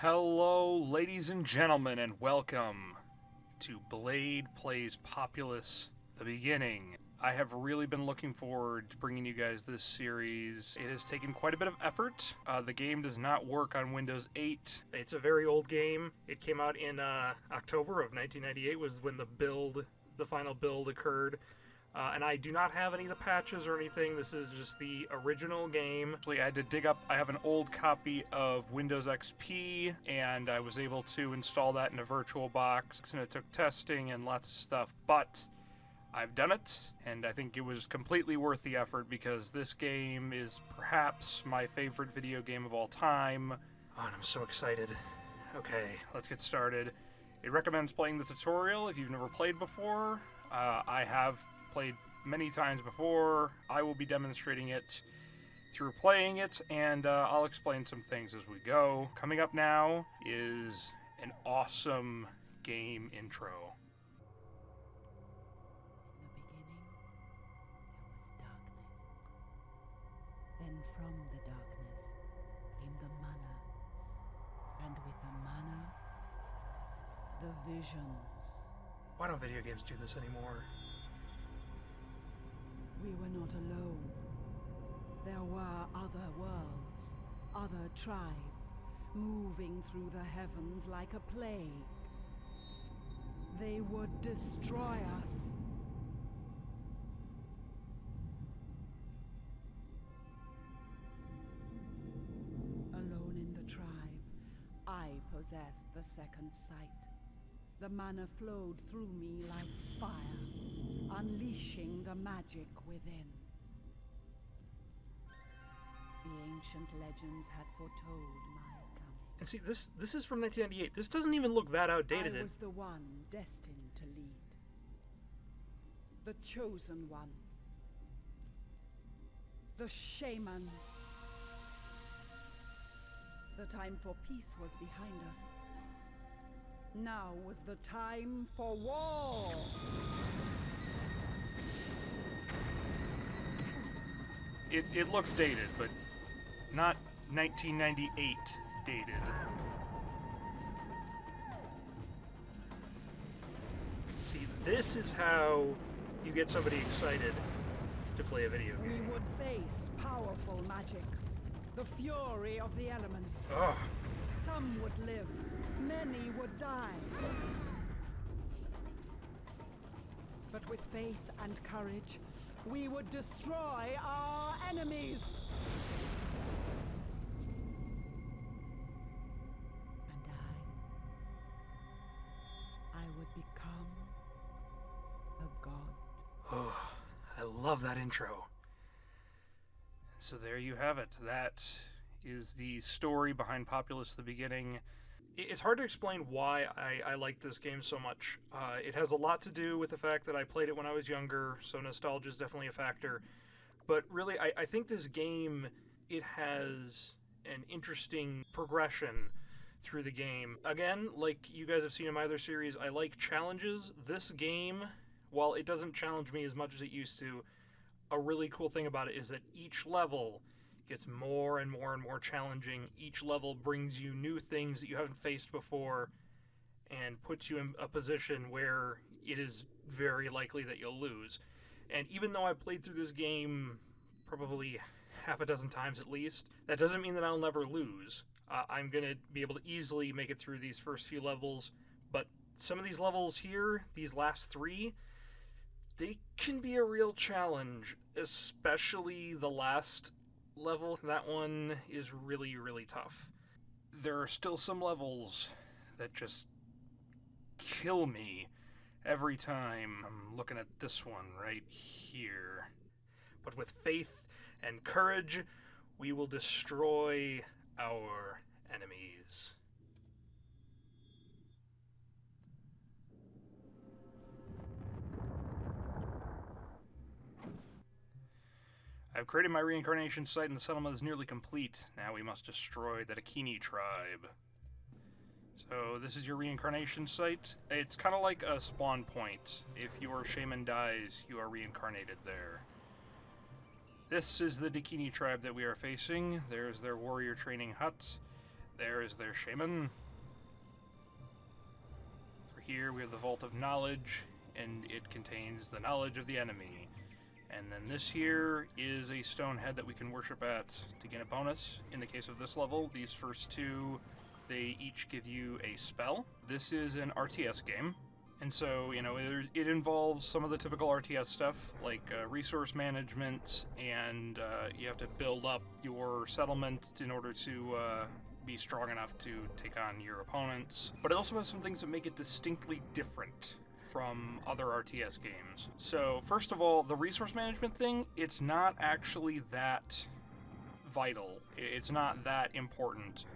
Hello, ladies and gentlemen, and welcome to Blade Plays Populous: The Beginning. I have really been looking forward to bringing you guys this series. It has taken quite a bit of effort. The game does not work on Windows 8. It's a very old game. It came out in October of 1998 was when the final build occurred. And I do not have any of the patches or anything. This is just the original game. Actually, I had to dig up, I have an old copy of Windows XP, and I was able to install that in a VirtualBox, and it took testing and lots of stuff, but I've done it, and I think it was completely worth the effort because this game is perhaps my favorite video game of all time. Oh, and I'm so excited. Okay, let's get started. It recommends playing the tutorial if you've never played before. I have played many times before. I will be demonstrating it through playing it, and I'll explain some things as we go. Coming up now is an awesome game intro. In the beginning, there was darkness. Then from the darkness came the manna, and with the manna, the visions. Why don't video games do this anymore? We were not alone. There were other worlds, other tribes, moving through the heavens like a plague. They would destroy us. Alone in the tribe, I possessed the second sight. The manna flowed through me like fire, unleashing the magic within. The ancient legends had foretold my coming. And see, this is from 1998. This doesn't even look that outdated. I was the one destined to lead. The chosen one. The shaman. The time for peace was behind us. Now was the time for war! It looks dated, but not 1998 dated. See, this is how you get somebody excited to play a video game. We would face powerful magic, the fury of the elements. Ugh. Some would live, many would die. But with faith and courage, we would destroy our enemies. And I would become a god. Oh, I love that intro. So there you have it. That is the story behind Populous: The Beginning. It's hard to explain why I like this game so much. It has a lot to do with the fact that I played it when I was younger, so nostalgia is definitely a factor. But really, I think this game, it has an interesting progression through the game. Again, like you guys have seen in my other series, I like challenges. This game, while it doesn't challenge me as much as it used to, a really cool thing about it is that each level gets more and more and more challenging. Each level brings you new things that you haven't faced before and puts you in a position where it is very likely that you'll lose. And even though I played through this game probably half a dozen times at least, that doesn't mean that I'll never lose. I'm going to be able to easily make it through these first few levels, but some of these levels here, these last three, they can be a real challenge, especially the last level. That one is really, really tough. There are still some levels that just kill me every time. I'm looking at this one right here. But with faith and courage, we will destroy our enemies. I've created my reincarnation site and the settlement is nearly complete. Now we must destroy the Dakini tribe. So this is your reincarnation site. It's kind of like a spawn point. If your shaman dies, you are reincarnated there. This is the Dakini tribe that we are facing. There's their warrior training hut. There is their shaman. For here we have the Vault of Knowledge, and it contains the knowledge of the enemy. And then this here is a stone head that we can worship at to gain a bonus. In the case of this level, these first two, they each give you a spell. This is an RTS game, and so, you know, it involves some of the typical RTS stuff, like resource management, and you have to build up your settlement in order to be strong enough to take on your opponents. But it also has some things that make it distinctly different from other RTS games. So, first of all, the resource management thing, it's not actually that vital. It's not that important.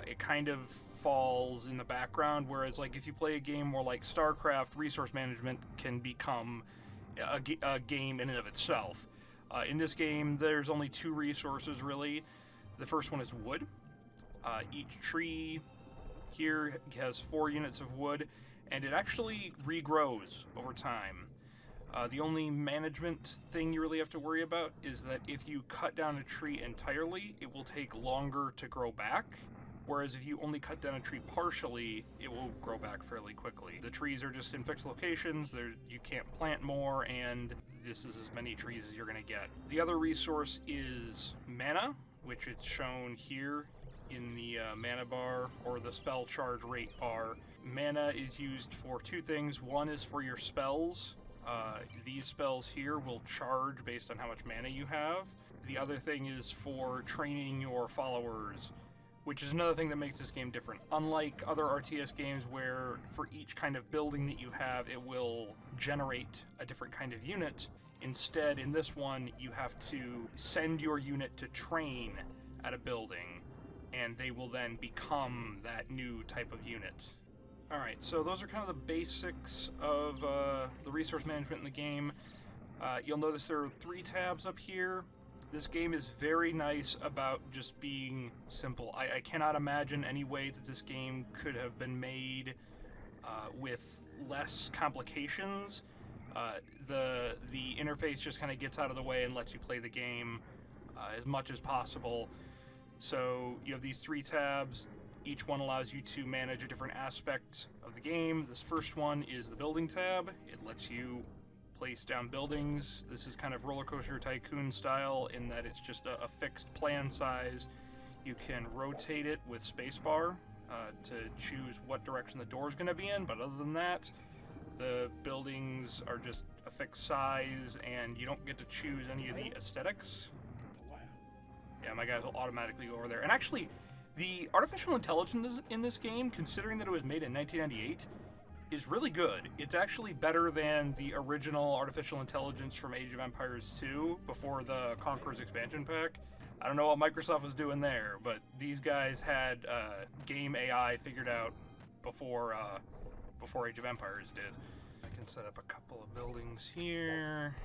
It kind of falls in the background, whereas like if you play a game more like StarCraft, resource management can become a game in and of itself. In this game, there's only two resources really. The first one is wood. Each tree here has 4 units of wood, and it actually regrows over time. The only management thing you really have to worry about is that if you cut down a tree entirely, it will take longer to grow back, whereas if you only cut down a tree partially, it will grow back fairly quickly. The trees are just in fixed locations, you can't plant more, and this is as many trees as you're going to get. The other resource is mana, which is shown here in the mana bar, or the spell charge rate bar. Mana is used for 2 things. One is for your spells. These spells here will charge based on how much mana you have. The other thing is for training your followers, which is another thing that makes this game different. Unlike other RTS games where for each kind of building that you have, it will generate a different kind of unit. Instead, in this one, you have to send your unit to train at a building, and they will then become that new type of unit. Alright, so those are kind of the basics of the resource management in the game. You'll notice there are 3 tabs up here. This game is very nice about just being simple. I cannot imagine any way that this game could have been made with less complications. The interface just kind of gets out of the way and lets you play the game as much as possible. So you have these 3 tabs. Each one allows you to manage a different aspect of the game. This first one is the building tab. It lets you place down buildings. This is kind of roller coaster tycoon style in that it's just a fixed plan size. You can rotate it with spacebar to choose what direction the door is going to be in, but other than that, the buildings are just a fixed size and you don't get to choose any of the aesthetics. Yeah, my guys will automatically go over there. And actually, the artificial intelligence in this game, considering that it was made in 1998, is really good. It's actually better than the original artificial intelligence from Age of Empires 2 before the Conqueror's expansion pack. I don't know what Microsoft was doing there, but these guys had game AI figured out before Age of Empires did. I can set up a couple of buildings here,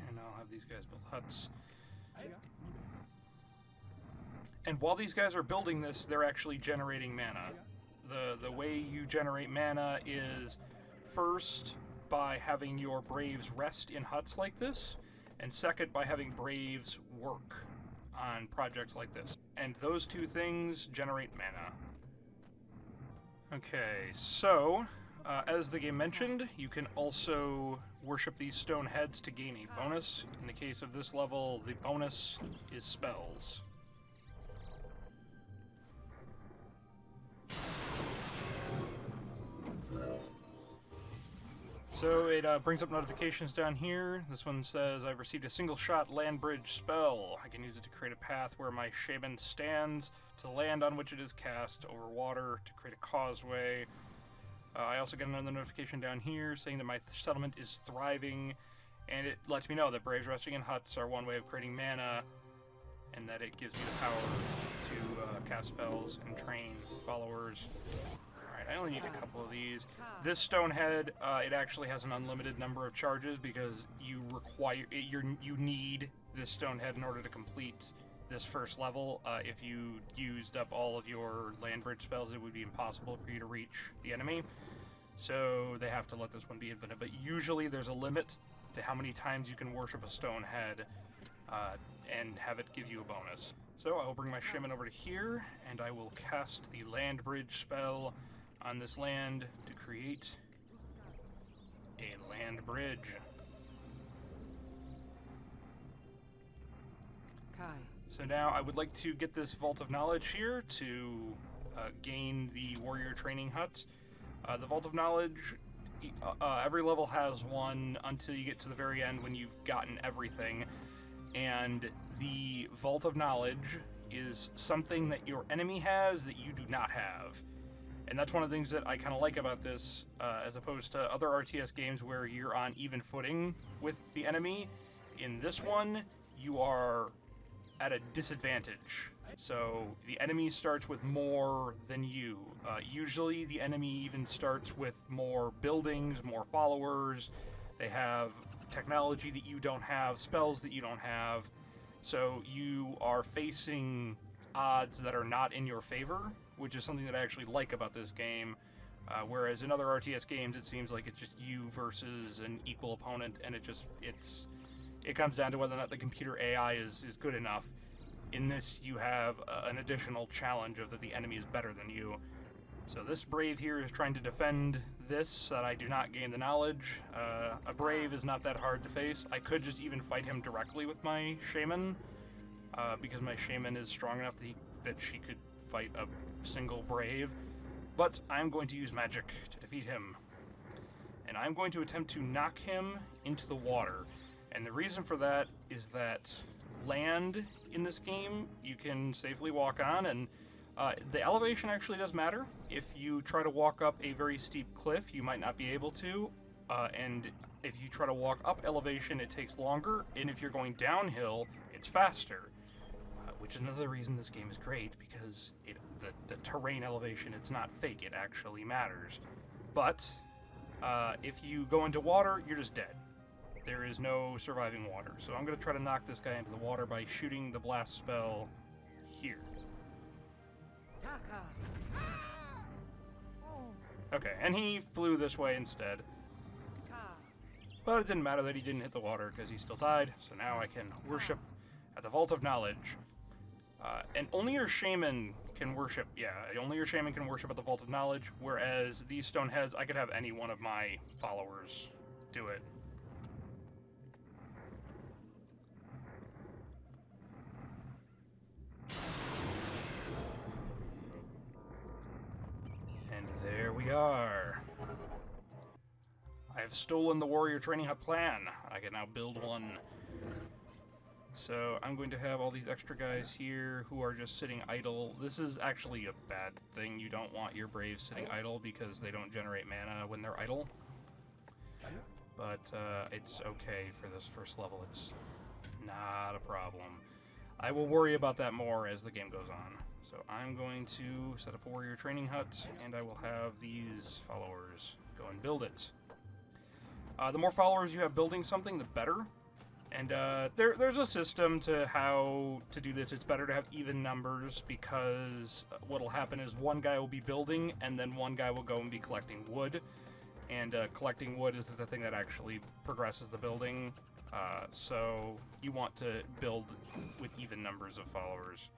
and I'll have these guys build huts. And while these guys are building this, they're actually generating mana. The way you generate mana is first by having your Braves rest in huts like this, and second by having Braves work on projects like this. And those 2 things generate mana. Okay, so as the game mentioned, you can also worship these stone heads to gain a bonus. In the case of this level, the bonus is spells. So it brings up notifications down here. This one says, I've received a single shot land bridge spell. I can use it to create a path where my shaman stands to the land on which it is cast over water to create a causeway. I also get another notification down here saying that my settlement is thriving, and it lets me know that Braves resting in huts are one way of creating mana, and that it gives me the power to cast spells and train followers. Alright, I only need a couple of these. This stone head, it actually has an unlimited number of charges because you need this stone head in order to complete this first level. If you used up all of your land bridge spells, it would be impossible for you to reach the enemy. So they have to let this one be infinite. But usually there's a limit to how many times you can worship a stone head and have it give you a bonus. So I will bring my shaman over to here, and I will cast the land bridge spell on this land to create a land bridge. Kai. So now I would like to get this Vault of Knowledge here to gain the Warrior Training Hut. The Vault of Knowledge, every level has one until you get to the very end when you've gotten everything. And the Vault of Knowledge is something that your enemy has that you do not have. And that's one of the things that I kind of like about this, as opposed to other RTS games where you're on even footing with the enemy. In this one, you are at a disadvantage. So the enemy starts with more than you. Usually the enemy even starts with more buildings, more followers. They have technology that you don't have, spells that you don't have. So you are facing odds that are not in your favor, which is something that I actually like about this game. Whereas in other RTS games, it seems like it's just you versus an equal opponent, and it comes down to whether or not the computer AI is good enough. In this, you have an additional challenge of that the enemy is better than you. So this brave here is trying to defend this so that I do not gain the knowledge. A brave is not that hard to face. I could just even fight him directly with my shaman, because my shaman is strong enough that she could fight a single brave. But I'm going to use magic to defeat him. And I'm going to attempt to knock him into the water. And the reason for that is that land in this game you can safely walk on, and the elevation actually does matter. If you try to walk up a very steep cliff, you might not be able to, and if you try to walk up elevation, it takes longer, and if you're going downhill, it's faster. Which is another reason this game is great, because the terrain elevation, it's not fake, it actually matters. But if you go into water, you're just dead. There is no surviving water. So I'm going to try to knock this guy into the water by shooting the blast spell here. Okay, and he flew this way instead. But it didn't matter that he didn't hit the water because he still died. So now I can worship at the Vault of Knowledge. And only your shaman can worship, only your shaman can worship at the Vault of Knowledge, whereas these stone heads, I could have any one of my followers do it. And there we are. I have stolen the Warrior Training Hut plan. I can now build one. So I'm going to have all these extra guys here who are just sitting idle. This is actually a bad thing. You don't want your braves sitting idle because they don't generate mana when they're idle. But it's okay for this first level. It's not a problem. I will worry about that more as the game goes on. So I'm going to set up a Warrior Training Hut, and I will have these followers go and build it. The more followers you have building something, the better. And there's a system to how to do this. It's better to have even numbers because what'll happen is one guy will be building and then one guy will go and be collecting wood. And collecting wood is the thing that actually progresses the building. So you want to build with even numbers of followers.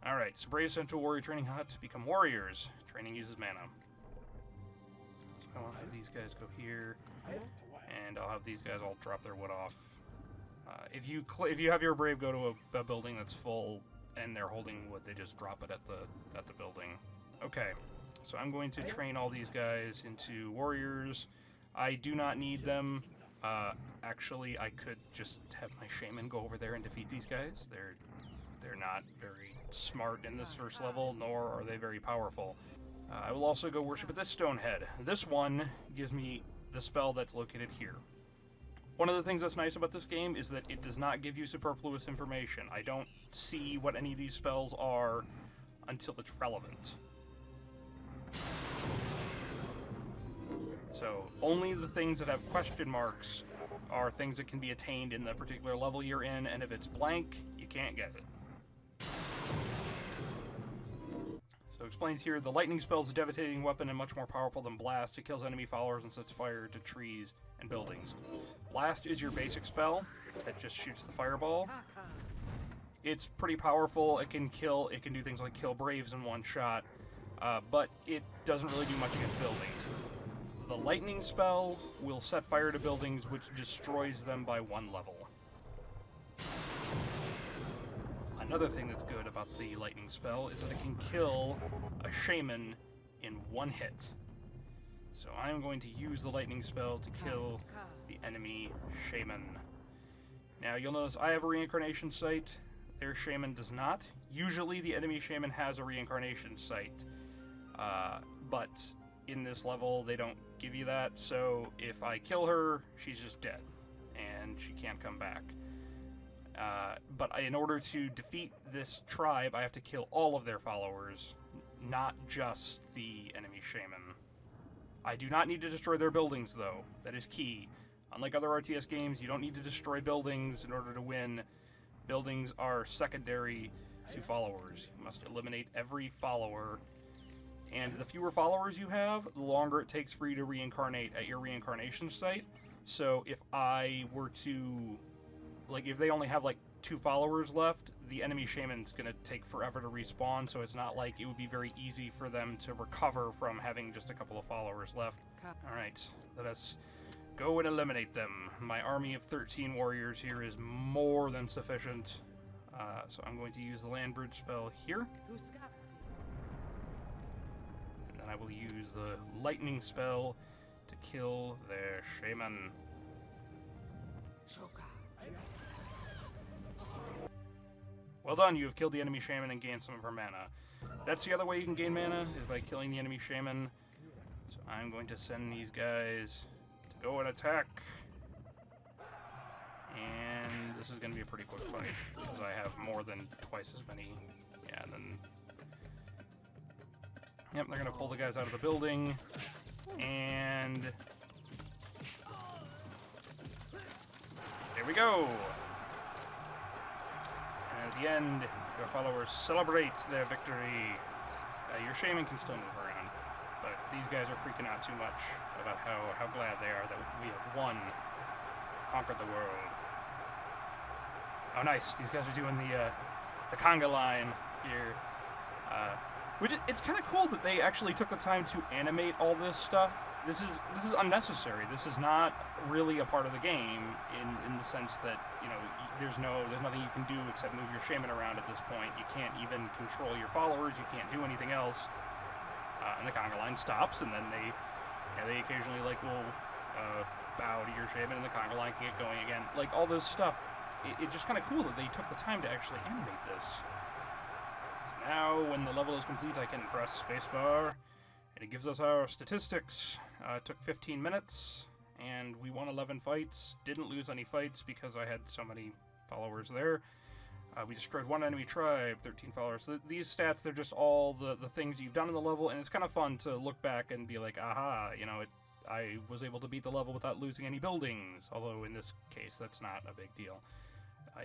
Alright, so Brave sent to a Warrior Training Hut to become warriors. Training uses mana. So I'll have these guys go here. And I'll have these guys all drop their wood off. If you have your brave go to a building that's full and they're holding wood, they just drop it at the building. Okay, so I'm going to train all these guys into warriors. I do not need them. Actually, I could just have my shaman go over there and defeat these guys. They're not very smart in this first level, nor are they very powerful. I will also go worship at this stone head. This one gives me the spell that's located here. One of the things that's nice about this game is that it does not give you superfluous information. I don't see what any of these spells are until it's relevant. So only the things that have question marks are things that can be attained in the particular level you're in, and if it's blank, you can't get it. So it explains here, the lightning spell is a devastating weapon and much more powerful than blast. It kills enemy followers and sets fire to trees and buildings. Blast is your basic spell that just shoots the fireball. It's pretty powerful. It can do things like kill Braves in one shot, but it doesn't really do much against buildings. The lightning spell will set fire to buildings, which destroys them by 1 level. Another thing that's good about the lightning spell is that it can kill a shaman in 1 hit. So I'm going to use the lightning spell to kill the enemy shaman. Now you'll notice I have a reincarnation site. Their shaman does not. Usually the enemy shaman has a reincarnation site, but in this level they don't give you that, so if I kill her, she's just dead, and she can't come back. But in order to defeat this tribe, I have to kill all of their followers, not just the enemy shaman. I do not need to destroy their buildings, though. That is key. Unlike other RTS games, you don't need to destroy buildings in order to win. Buildings are secondary to followers. You must eliminate every follower. And the fewer followers you have, the longer it takes for you to reincarnate at your reincarnation site. So if I were to... if they only have, 2 followers left, the enemy shaman's gonna take forever to respawn, so it's not like it would be very easy for them to recover from having just a couple of followers left. Alright, let us go and eliminate them. My army of 13 warriors here is more than sufficient. So I'm going to use the land bridge spell here. And then I will use the lightning spell to kill their shaman. Well done, you have killed the enemy shaman and gained some of her mana. That's the other way you can gain mana, is by killing the enemy shaman. So I'm going to send these guys to go and attack. And this is going to be a pretty quick fight, because I have more than twice as many. Yeah, and then... Yep, they're going to pull the guys out of the building. And... there we go! And at the end, your followers celebrate their victory. Your shaman can still move around, but these guys are freaking out too much about how glad they are that we have won, conquered the world. Oh, nice! These guys are doing the conga line here, which it's kind of cool that they actually took the time to animate all this stuff. This is unnecessary. This is not really a part of the game in the sense that, you know, there's nothing you can do except move your shaman around at this point. You can't even control your followers. You can't do anything else. And the conga line stops, and then they occasionally will bow to your shaman, and the conga line can get going again. Like all this stuff, it's just kind of cool that they took the time to actually animate this. So now, when the level is complete, I can press spacebar. And it gives us our statistics. It took 15 minutes, and we won 11 fights. Didn't lose any fights because I had so many followers there. We destroyed 1 enemy tribe, 13 followers. These stats, they're just all the things you've done in the level, and it's kind of fun to look back and be like, aha, you know, I was able to beat the level without losing any buildings. Although in this case, that's not a big deal.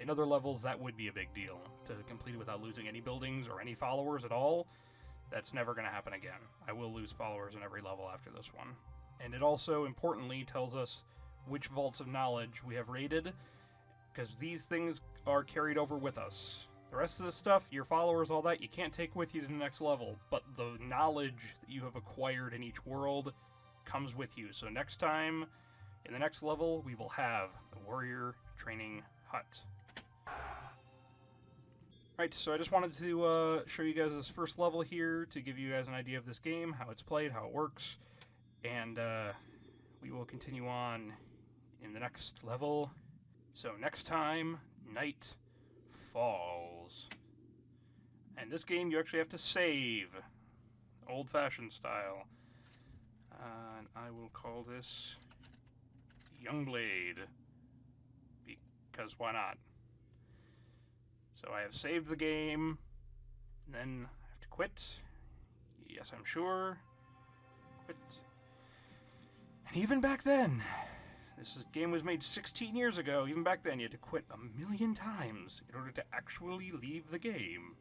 In other levels, that would be a big deal, to complete it without losing any buildings or any followers at all. That's never going to happen again. I will lose followers in every level after this one. And it also, importantly, tells us which vaults of knowledge we have raided, because these things are carried over with us. The rest of this stuff, your followers, all that, you can't take with you to the next level, but the knowledge that you have acquired in each world comes with you. So next time, in the next level, we will have the Warrior Training Hut. Alright, so I just wanted to show you guys this first level here to give you guys an idea of this game, how it's played, how it works, and we will continue on in the next level. So next time, night falls. And this game you actually have to save, old-fashioned style. And I will call this Youngblade, because why not? So I have saved the game, and then I have to quit. Yes, I'm sure. Quit. And even back then, game was made 16 years ago. Even back then, you had to quit 1,000,000 times in order to actually leave the game.